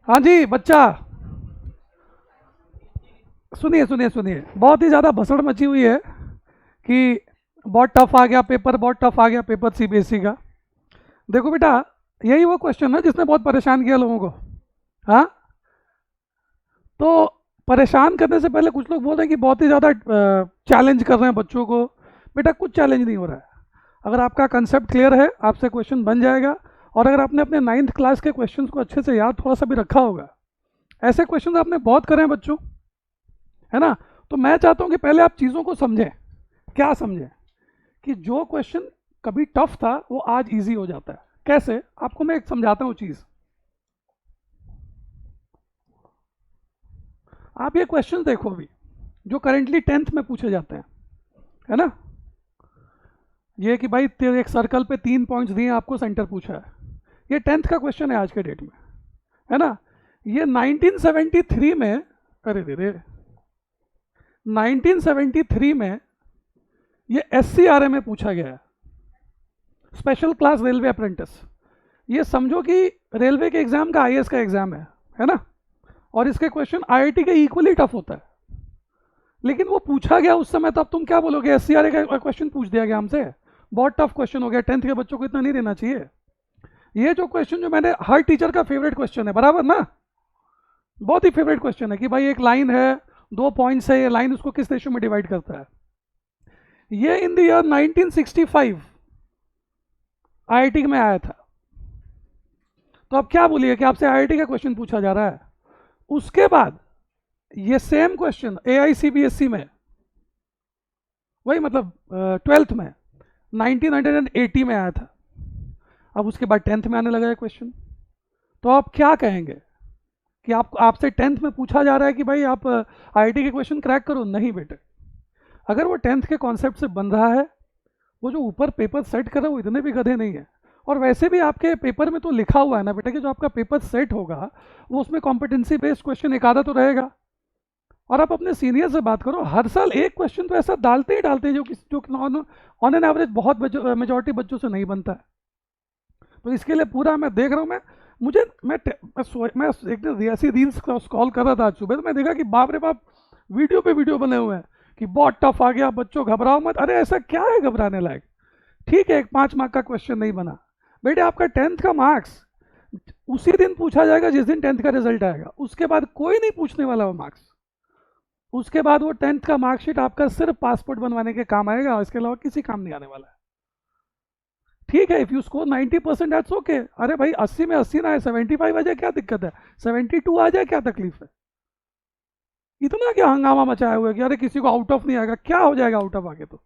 हाँ जी बच्चा, सुनिए सुनिए सुनिए, बहुत ही ज़्यादा भसड़ मची हुई है कि बहुत टफ आ गया पेपर, बहुत टफ आ गया पेपर सीबीएसई का। देखो बेटा, यही वो क्वेश्चन है जिसने बहुत परेशान किया लोगों को। हाँ, तो परेशान करने से पहले कुछ लोग बोल रहे हैं कि बहुत ही ज़्यादा चैलेंज कर रहे हैं बच्चों को। बेटा कुछ चैलेंज नहीं हो रहा है। अगर आपका कंसेप्ट क्लियर है, आपसे क्वेश्चन बन जाएगा। और अगर आपने अपने 9th क्लास के क्वेश्चंस को अच्छे से याद थोड़ा सा भी रखा होगा, ऐसे क्वेश्चंस आपने बहुत करे हैं बच्चों, है ना। तो मैं चाहता हूँ कि पहले आप चीज़ों को समझें। क्या समझें? कि जो क्वेश्चन कभी टफ था वो आज इजी हो जाता है। कैसे? आपको मैं एक समझाता हूँ चीज़। आप ये क्वेश्चन देखो अभी, जो करेंटली 10th में पूछे जाते हैं, है ना। ये कि भाई तेरे एक सर्कल पे 3 पॉइंट्स दिए, आपको सेंटर पूछा है। ये 10th का क्वेश्चन है आज के डेट में, है ना। ये 1973 में, अरे रे, 1973 में ये SCRA में पूछा गया है, स्पेशल क्लास रेलवे अप्रेंटिस। ये समझो कि रेलवे के एग्जाम का IAS का एग्जाम है ना। और इसके क्वेश्चन IIT के इक्वली टफ होता है, लेकिन वो पूछा गया उस समय। तो अब तुम क्या बोलोगे, SCRA का क्वेश्चन पूछ दिया गया हमसे, बहुत टफ क्वेश्चन हो गया, 10th के बच्चों को इतना नहीं देना चाहिए। ये जो क्वेश्चन, जो मैंने, हर टीचर का फेवरेट क्वेश्चन है, बराबर ना। बहुत ही फेवरेट क्वेश्चन है कि भाई एक लाइन है, 2 पॉइंट्स है, ये लाइन उसको किस रेशियो में डिवाइड करता है। ये इन द ईयर 1965 IIT में आया था। तो अब क्या बोलिए कि आपसे IIT का क्वेश्चन पूछा जा रहा है। उसके बाद ये सेम क्वेश्चन AICBSE में, वही मतलब 12th में 1980 में आया था। अब उसके बाद 10th में आने लगा है क्वेश्चन। तो आप क्या कहेंगे कि आपसे 10th में पूछा जा रहा है कि भाई आप IIT के क्वेश्चन क्रैक करो? नहीं बेटे, अगर वो 10th के कॉन्सेप्ट से बन रहा है, वो जो ऊपर पेपर सेट कर रहा है वो इतने भी गधे नहीं है। और वैसे भी आपके पेपर में तो लिखा हुआ है ना बेटा कि जो आपका पेपर सेट होगा वो उसमें कॉम्पिटेंसी बेस्ड क्वेश्चन एक आधा तो रहेगा। और आप अपने सीनियर से बात करो, हर साल एक क्वेश्चन तो ऐसा डालते ही डालते हैं जो ऑन एन एवरेज बहुत मेजोरिटी बच्चों से नहीं बनता है। तो इसके लिए पूरा मैं देख रहा हूँ, मैं एक दिन ऐसी रील्स स्क्रॉल कर रहा था आज सुबह, तो मैं देखा कि बाप रे बाप, वीडियो पे वीडियो बने हुए हैं कि बहुत टफ आ गया, बच्चों घबराओ मत। अरे ऐसा क्या है घबराने लायक? ठीक है, एक 5 मार्क का क्वेश्चन नहीं बना, बेटे आपका 10th का मार्क्स उसी दिन पूछा जाएगा जिस दिन 10th का रिजल्ट आएगा। उसके बाद कोई नहीं पूछने वाला वो मार्क्स। उसके बाद वो 10th का मार्कशीट आपका सिर्फ पासपोर्ट बनवाने के काम आएगा, इसके अलावा किसी काम नहीं आने वाला है। ठीक है, if you score 90% that's okay. अरे भाई 80 में 80 ना आए, 75 आ जाए, क्या दिक्कत है? 72 आ जाए, क्या तकलीफ है? इतना क्या हंगामा मचाया हुआ है कि अरे किसी को आउट ऑफ नहीं आएगा? क्या हो जाएगा आउट ऑफ आगे तो?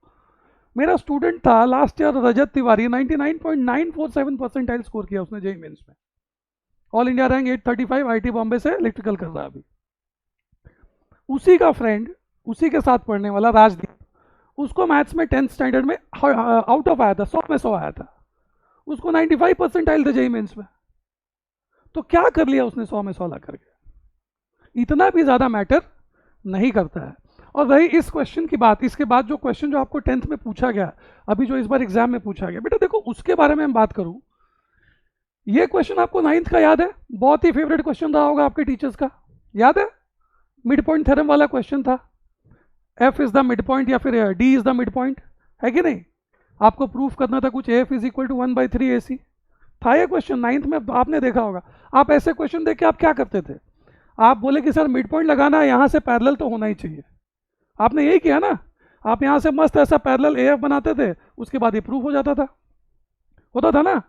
मेरा स्टूडेंट था लास्ट ईयर, रजत तिवारी, 99.947 परसेंटाइल स्कोर किया उसने जेईई मेंस में। All India rank 835, IIT Bombay से इलेक्ट्रिकल कर रहा है अभी। उसी का फ्रेंड, उसी के साथ पढ़ने वाला राजदीप, उसको मैथ्स में 10th स्टैंडर्ड में आउट ऑफ आया था, 100 में 100 आया था। उसको 95 परसेंटाइल थे जेईई मेंस में। तो क्या कर लिया उसने 100 में 100 ला करके? इतना भी ज़्यादा मैटर नहीं करता है। और रही इस क्वेश्चन की बात, इसके बाद जो क्वेश्चन जो आपको 10th में पूछा गया, अभी जो इस बार एग्जाम में पूछा गया, बेटा देखो उसके बारे में हम बात करूं। ये क्वेश्चन आपको 9th का याद है? बहुत ही फेवरेट क्वेश्चन रहा होगा आपके टीचर्स का, याद है? मिड पॉइंट थ्योरम वाला क्वेश्चन था। F is the midpoint या फिर D is the midpoint, है कि नहीं? आपको प्रूफ करना था कुछ, AF is equal to 1/3 AC था ये क्वेश्चन 9th में, आपने देखा होगा। आप ऐसे क्वेश्चन देख के आप क्या करते थे? आप बोले कि सर मिड पॉइंट लगाना है, यहाँ से पैरेलल तो होना ही चाहिए। आपने यही किया ना, आप यहाँ से मस्त ऐसा पैरेलल AF बनाते थे, उसके बाद ये प्रूफ हो जाता था। होता था ना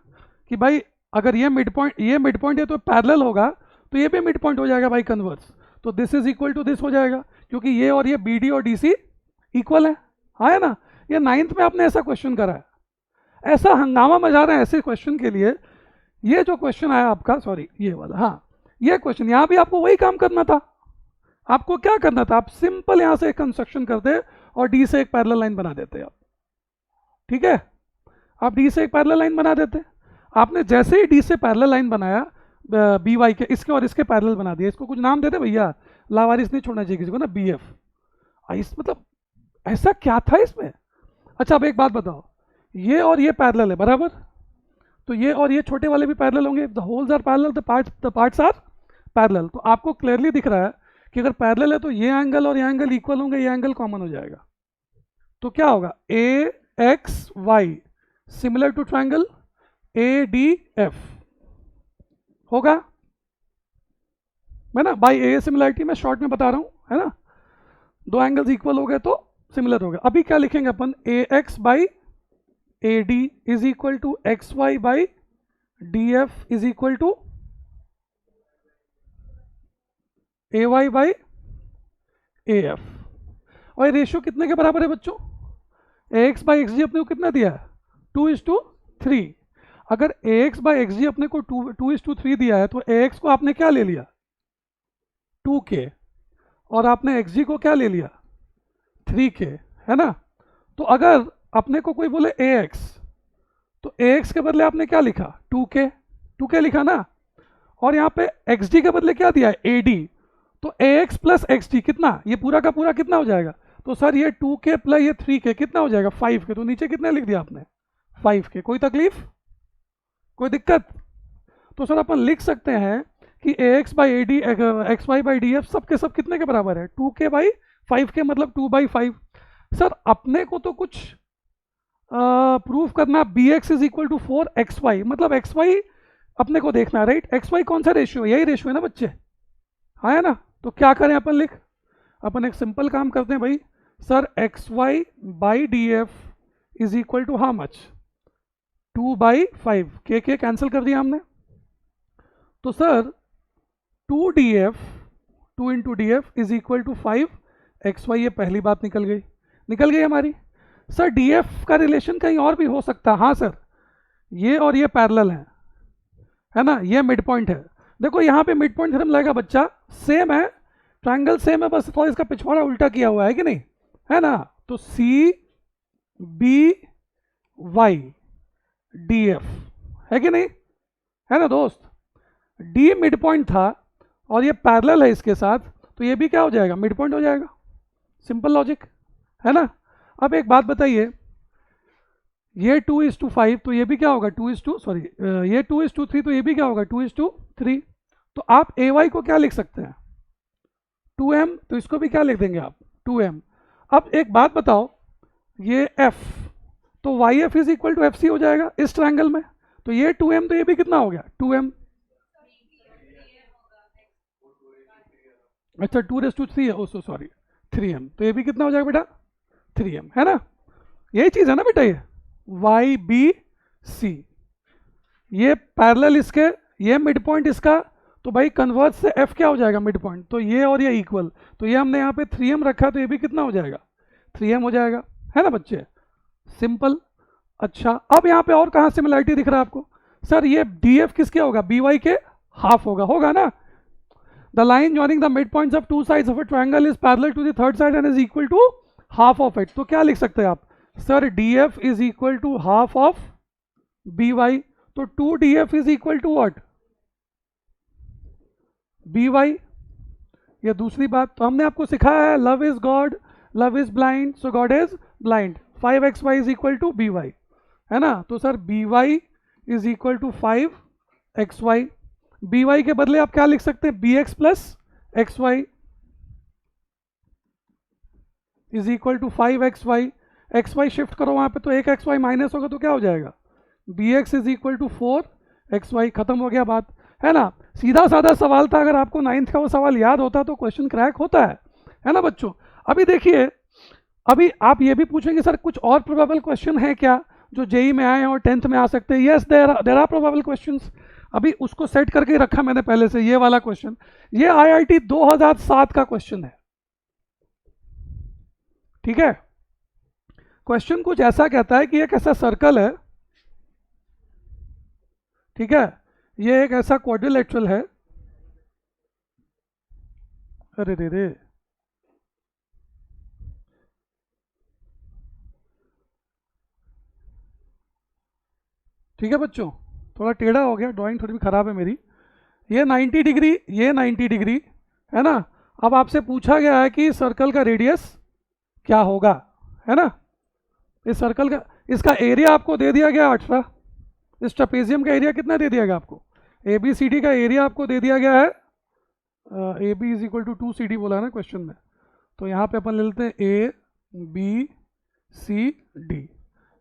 कि भाई अगर ये मिड पॉइंट है तो पैरेलल होगा, तो ये भी मिड पॉइंट हो जाएगा भाई कन्वर्स। तो this is equal to this हो जाएगा, क्योंकि ये और ये BD और DC इक्वल है। हाँ है ना? ये 9th में आपने ऐसा क्वेश्चन करा है, ऐसा हंगामा मचा रहे हैं ऐसे क्वेश्चन के लिए। ये जो क्वेश्चन आया आपका, सॉरी ये वाला, हाँ ये क्वेश्चन, यहाँ भी आपको वही काम करना था। आपको क्या करना था? आप सिंपल यहाँ से एक कंस्ट्रक्शन करते और D से एक पैरेलल लाइन बना देते आप। ठीक है, आप D से एक पैरेलल लाइन बना देते। आपने जैसे ही D से पैरेलल लाइन बनाया, BY के, इसके और इसके पैरेलल बना दिया। इसको कुछ नाम देते भैया, लावारिस नहीं छोड़ना चाहिए किसी को ना, BF। इस मतलब ऐसा क्या था इसमें? अच्छा अब एक बात बताओ, ये और ये पैरेलल है बराबर, तो ये और ये छोटे वाले भी पैरेलल होंगे। The holes are parallel, the parts are parallel, तो आपको क्लियरली दिख रहा है कि अगर पैरेलल है तो ये एंगल और ये एंगल इक्वल होंगे, ये एंगल कॉमन हो जाएगा। तो क्या होगा, A X Y similar to triangle A D F होगा, मैं ना बाई ए सिमिलरिटी में शॉर्ट में बता रहा हूं, है ना। दो एंगल्स इक्वल हो गए तो सिमिलर हो गया। अभी क्या लिखेंगे अपन, A X by A D is equal to X Y by D F is equal to A Y by A F. और ये रेशियो कितने के बराबर है बच्चों, A X by X G अपने को कितना दिया है, 2:3। अगर A X by X G अपने को 2:3 दिया है तो ए एक्स को आपने क्या ले लिया, 2k, और आपने एक्स जी को क्या ले लिया, 3k, है ना। तो अगर अपने को कोई बोले ए एक्स, तो ए एक्स के बदले आपने क्या लिखा, 2k लिखा ना, और यहाँ पे एक्स डी के बदले क्या दिया है, ए डी, तो ए एक्स प्लस एक्स डी कितना, ये पूरा का पूरा कितना हो जाएगा, तो सर ये 2k प्लस ये 3k कितना हो जाएगा, 5k। तो नीचे कितना लिख दिया आपने, 5k। कोई तकलीफ, कोई दिक्कत? तो सर अपन लिख सकते हैं कि A X by A D X Y by D F सब के सब कितने के बराबर है, 2k बाई 5k, मतलब 2/5। सर अपने को तो कुछ प्रूफ करना, B X is equal to 4xy, मतलब xy अपने को देखना है, राइट। xy कौन सा रेशियो, यही रेशियो है ना बच्चे, हाँ है ना। तो क्या करें अपन, अपन एक सिंपल काम करते हैं भाई, sir xy by D F is equal to how much, 2/5, के कैंसिल कर दिया हमने। तो sir 2df 2 into D F is equal to 5xy, ये पहली बात निकल गई हमारी। सर df का रिलेशन कहीं और भी हो सकता है, हाँ सर, ये और ये पैरेलल है ना, ये मिड पॉइंट है। देखो यहाँ पे मिड पॉइंट थ्योरम लगेगा बच्चा, सेम है, ट्रायंगल सेम है, बस थोड़ा इसका पिछवाड़ा उल्टा किया हुआ है कि नहीं, है ना। तो C B Y D F है कि नहीं, है ना दोस्त। डी मिड पॉइंट था और ये पैरेलल है इसके साथ, तो ये भी क्या हो जाएगा, मिड पॉइंट हो जाएगा। सिंपल लॉजिक है ना। अब एक बात बताइए, ये 2:5 तो ये भी क्या होगा, ये 2:3 तो ये भी क्या होगा, 2:3। तो आप ए वाई को क्या लिख सकते हैं, 2m, तो इसको भी क्या लिख देंगे आप, 2m। अब एक बात बताओ, ये f, तो Y F is equal to F C हो जाएगा इस ट्रायंगल में, तो ये 2m, तो ये भी कितना हो गया, 2m। अच्छा 2:3 है, ओसो सॉरी 3m, तो ये भी कितना हो जाएगा बेटा, 3m, है ना। यही चीज़ है ना बेटा, ये वाई बी सी, ये पैरेलल इसके, ये मिड पॉइंट इसका, तो भाई कन्वर्ज से f क्या हो जाएगा, मिड पॉइंट, तो ये और ये इक्वल, तो ये हमने यहाँ पे 3m रखा, तो ये भी कितना हो जाएगा, 3m हो जाएगा, है ना बच्चे, सिंपल। अच्छा अब यहाँ पे और कहाँ सिमिलरिटी दिख रहा है आपको, सर ये df किसके होगा, by के हाफ होगा ना। The line joining the mid points of two sides of a triangle is parallel to the third side and is equal to half of it. तो क्या लिख सकते हैं आप, sir df is equal to half of by, तो 2df is equal to what, by। ये दूसरी बात, तो हमने आपको सिखाया है, love is God, love is blind, so God is blind, 5xy is equal to by, है ना। तो sir by is equal to 5xy, by के बदले आप क्या लिख सकते हैं, bx plus xy is equal to 5xy, xy shift करो वहां पे, तो एक xy माइनस होगा तो क्या हो जाएगा, bx is equal to 4xy, खत्म हो गया बात, है ना। सीधा साधा सवाल था, अगर आपको 9th का वो सवाल याद होता तो क्वेश्चन क्रैक होता है ना बच्चों। अभी देखिए, अभी आप ये भी पूछेंगे सर कुछ और प्रोबेबल क्वेश्चन है क्या जो जेई में आए और 10th में आ सकते हैं, yes there are probable questions. अभी उसको सेट करके रखा मैंने पहले से, ये वाला क्वेश्चन, ये आईआईटी 2007 का क्वेश्चन है, ठीक है। क्वेश्चन कुछ ऐसा कहता है कि एक ऐसा सर्कल है, ठीक है, ये एक ऐसा क्वाड्रिलेटरल है, अरे रे ठीक है बच्चों, थोड़ा टेढ़ा हो गया, ड्राइंग थोड़ी भी खराब है मेरी। ये 90 डिग्री, ये 90 डिग्री, है ना। अब आपसे पूछा गया है कि सर्कल का रेडियस क्या होगा, है ना। इस सर्कल का, इसका एरिया आपको दे दिया गया 18, इस ट्रेपेजियम का एरिया कितना दे दिया गया आपको, ABCD का एरिया आपको दे दिया गया है A B is equal to 2 CD बोला है ना क्वेश्चन में, तो यहाँ पे अपन ले लेते हैं ए बी सी डी,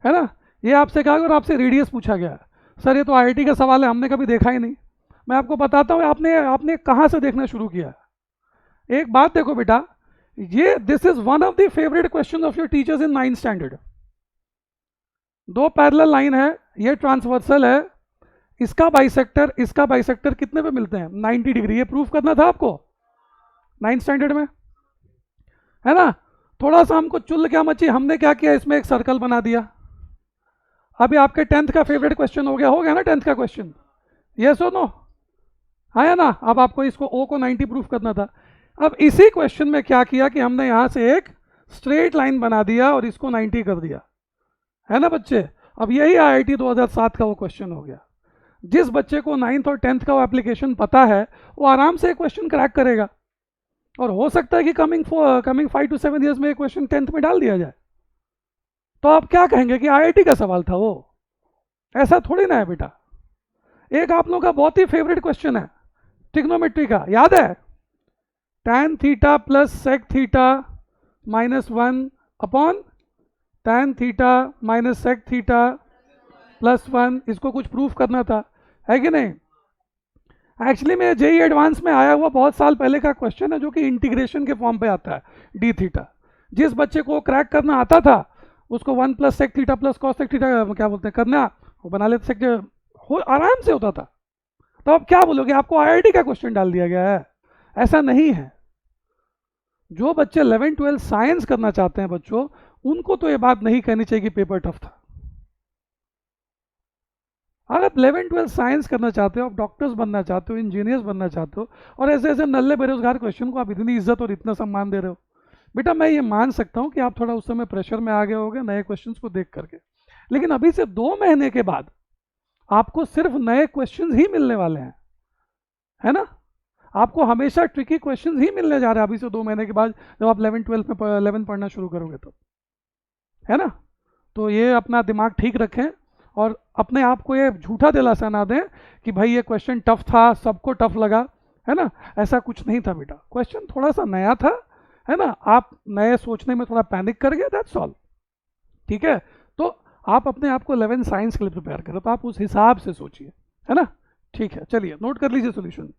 है ना। ये आपसे कहा और आपसे रेडियस पूछा गया है। सर ये तो आईआईटी का सवाल है, हमने कभी देखा ही नहीं। मैं आपको बताता हूँ आपने आपने कहाँ से देखना शुरू किया। एक बात देखो बेटा, ये this is one of the favourite question of your teachers in 9th standard. दो पैरेलल लाइन है, ये ट्रांसवर्सल है, इसका बाइसेक्टर कितने पे मिलते हैं? 90 डिग्री। ये प्रूफ करना था आपको 9th स्टैंडर्ड में, है ना। थोड़ा सा हमको चुल क्या मची, हमने क्या किया, इसमें एक सर्कल बना दिया। अभी आपके 10th का फेवरेट क्वेश्चन हो गया ना 10th का क्वेश्चन, यस और नो, हाँ या ना। अब आपको इसको ओ को 90 प्रूफ करना था। अब इसी क्वेश्चन में क्या किया कि हमने यहां से एक स्ट्रेट लाइन बना दिया और इसको 90 कर दिया, है ना बच्चे। अब यही आईआईटी 2007 का वो क्वेश्चन हो गया। जिस बच्चे को 9th और 10th का वो एप्लीकेशन पता है वो आराम से क्वेश्चन क्रैक करेगा, और हो सकता है कि कमिंग 5 to 7 ईयर्स में ये क्वेश्चन 10th में डाल दिया जाए। तो आप क्या कहेंगे कि आईआईटी का सवाल था वो? ऐसा थोड़ी ना है बेटा। एक आप लोगों का बहुत ही फेवरेट क्वेश्चन है ट्रिग्नोमेट्री का, याद है? tan theta plus sec theta -1 upon tan theta minus sec theta +1, इसको कुछ प्रूफ करना था, है कि नहीं? एक्चुअली में जेई एडवांस में आया हुआ बहुत साल पहले का क्वेश्चन है, जो कि इंटीग्रेशन के फॉर्म पे आता है, डी थीटा। जिस बच्चे को क्रैक करना आता था उसको 1 + sec theta plus cosec theta क्या बोलते हैं करना, वो बना लेते सकते हो, आराम से होता था। तो अब क्या बोलोगे, आपको आईआईटी का क्वेश्चन डाल दिया गया है? ऐसा नहीं है। जो बच्चे 11th 12th साइंस करना चाहते हैं बच्चों, उनको तो ये बात नहीं कहनी चाहिए कि पेपर टफ था। अगर आप 11th 12th साइंस करना चाहते हो, आप डॉक्टर्स बनना चाहते हो, इंजीनियर्स बनना चाहते हो, और ऐसे ऐसे नल्ले बेरोजगार क्वेश्चन को आप इतनी इज्जत और इतना सम्मान दे रहे हो, बेटा मैं ये मान सकता हूँ कि आप थोड़ा उस समय प्रेशर में आ गए होगे नए क्वेश्चंस को देख करके, लेकिन अभी से 2 महीने के बाद आपको सिर्फ नए क्वेश्चंस ही मिलने वाले हैं, है ना। आपको हमेशा ट्रिकी क्वेश्चंस ही मिलने जा रहे हैं अभी से 2 महीने के बाद, जब आप 11th 12th में 11 पढ़ना शुरू करोगे तो, है ना। तो ये अपना दिमाग ठीक रखें और अपने आप को ये झूठा दिलासा ना दें कि भाई ये क्वेश्चन टफ था, सबको टफ लगा, है ना। ऐसा कुछ नहीं था बेटा, क्वेश्चन थोड़ा सा नया था, है ना। आप नए सोचने में थोड़ा पैनिक कर गए, दैट्स ऑल, ठीक है। तो आप अपने आप को 11 साइंस के लिए प्रिपेयर करो, तो आप उस हिसाब से सोचिए, है ना। ठीक है, चलिए नोट कर लीजिए सोल्यूशन।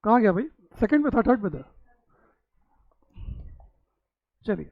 कहाँ गया भाई? सेकंड पे था, थर्ड पे था? चलिए